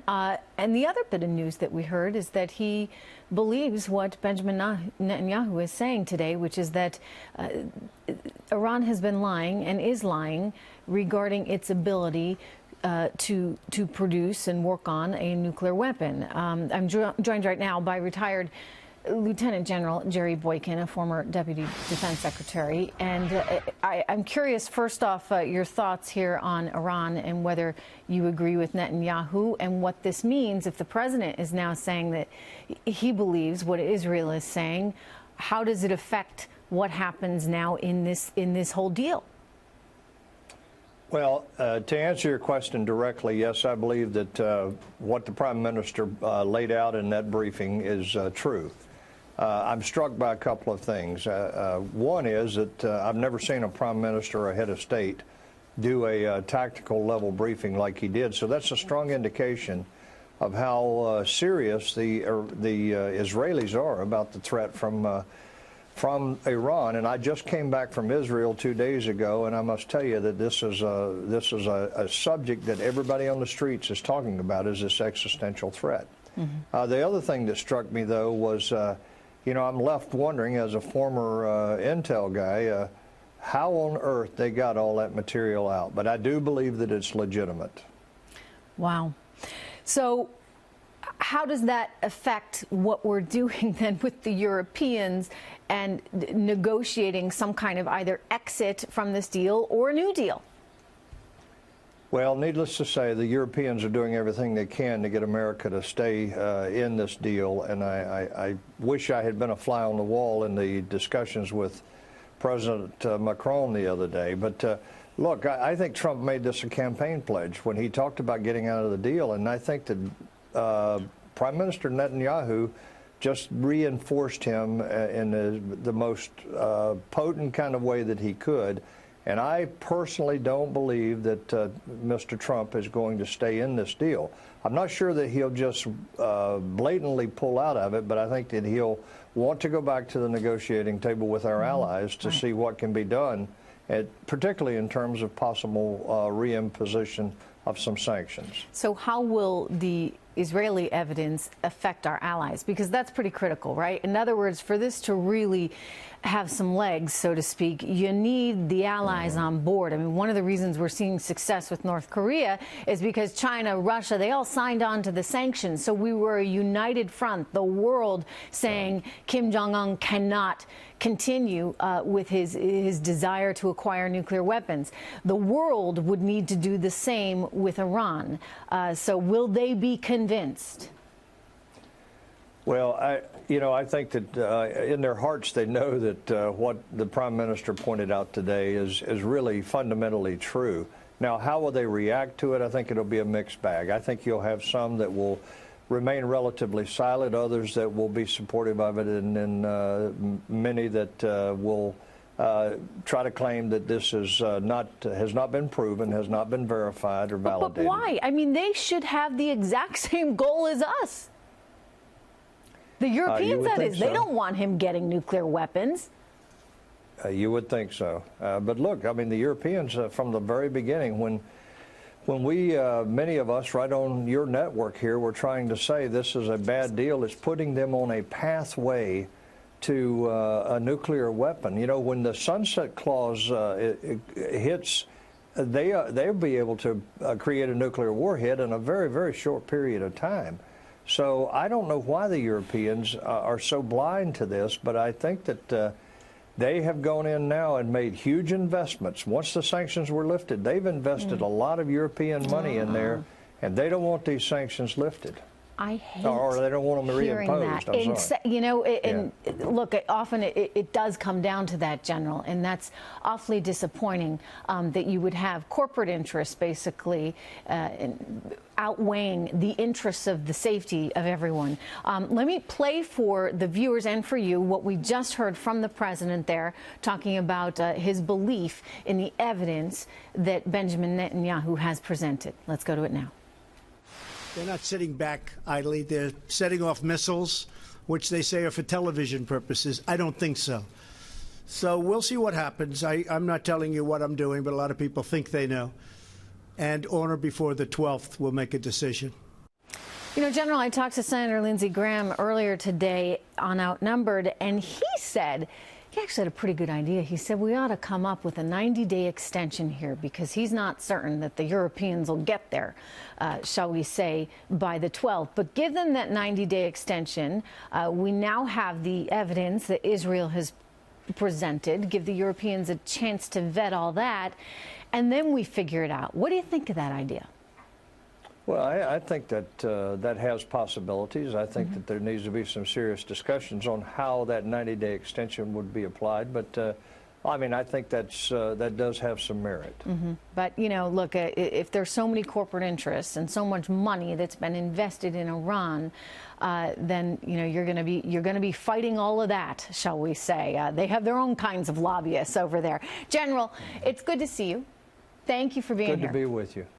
And the other bit of news that we heard is that he believes what Benjamin Netanyahu is saying today, which is that Iran has been lying and is lying regarding its ability to produce and work on a nuclear weapon. I'm joined right now by retired Lieutenant General Jerry Boykin, a former Deputy Defense Secretary. And I'm curious, first off, your thoughts here on Iran and whether you agree with Netanyahu and what this means if the president is now saying that he believes what Israel is saying. How does it affect what happens now in this whole deal? Well, to answer your question directly, yes, I believe that what the Prime Minister laid out in that briefing is true. I'm struck by a couple of things. One is that I've never seen a Prime Minister or head of state do a tactical level briefing like he did. So that's a strong indication of how serious the Israelis are about the threat from Iran. And I just came back from Israel 2 days ago, and I must tell you that this is a subject that everybody on the streets is talking about, is this existential threat. Mm-hmm. The other thing that struck me, though, was I'm left wondering, as a former intel guy, how on earth they got all that material out. But I do believe that it's legitimate. Wow. So how does that affect what we're doing then with the Europeans and negotiating some kind of either exit from this deal or a new deal? Well, needless to say, the Europeans are doing everything they can to get America to stay in this deal, and I wish I had been a fly on the wall in the discussions with President Macron the other day. But look, I think Trump made this a campaign pledge when he talked about getting out of the deal, and I think that Prime Minister Netanyahu just reinforced him in the most potent kind of way that he could. And I personally don't believe that Mr. Trump is going to stay in this deal. I'm not sure that he'll just blatantly pull out of it, but I think that he'll want to go back to the negotiating table with our allies to see what can be done, particularly in terms of possible reimposition of some sanctions. So how will the Israeli evidence affect our allies? Because that's pretty critical, right? In other words, for this to really have some legs, so to speak, you need the allies on board. I mean, one of the reasons we're seeing success with North Korea is because China, Russia, they all signed on to the sanctions. So we were a united front, the world saying Kim Jong-un cannot continue with his desire to acquire nuclear weapons. The world would need to do the same with Iran. So will they be convinced? Well, I think that in their hearts they know that what the Prime Minister pointed out today is really fundamentally true. Now, how will they react to it? I think it'll be a mixed bag. I think you'll have some that will remain relatively silent, others that will be supportive of it, and then many that will try to claim that this is has not been proven, has not been verified or validated. But why? I mean, they should have the exact same goal as us. The Europeans, that is. So. They don't want him getting nuclear weapons. You would think so. But look, I mean, the Europeans, from the very beginning, when we, many of us right on your network here, were trying to say this is a bad deal, it's putting them on a pathway to a nuclear weapon. You know, when the sunset clause it hits, they'll be able to create a nuclear warhead in a very, very short period of time. So I don't know why the Europeans are so blind to this, but I think that they have gone in now and made huge investments. Once the sanctions were lifted, they've invested a lot of European money in there, and they don't want these sanctions lifted. I hate or they don't want them reimposed. That. You know, look, often it does come down to that, General, and that's awfully disappointing that you would have corporate interests basically outweighing the interests of the safety of everyone. Let me play for the viewers and for you what we just heard from the president there, talking about his belief in the evidence that Benjamin Netanyahu has presented. Let's go to it now. They're not sitting back idly. They're setting off missiles, which they say are for television purposes. I don't think so. So we'll see what happens. I'm not telling you what I'm doing, but a lot of people think they know. And on or before the 12th, we'll make a decision. You know, General, I talked to Senator Lindsey Graham earlier today on Outnumbered, and he said he actually had a pretty good idea. He said we ought to come up with a 90-day extension here because he's not certain that the Europeans will get there, shall we say, by the 12th. But give them that 90-day extension. We now have the evidence that Israel has presented. Give the Europeans a chance to vet all that, and then we figure it out. What do you think of that idea? Well, I think that that has possibilities. I think that there needs to be some serious discussions on how that 90-day extension would be applied. But I mean, I think that does have some merit. But you know, look, if there's so many corporate interests and so much money that's been invested in Iran, then you know you're going to be fighting all of that, shall we say? They have their own kinds of lobbyists over there. General, it's good to see you. Thank you for being here. Good to be with you.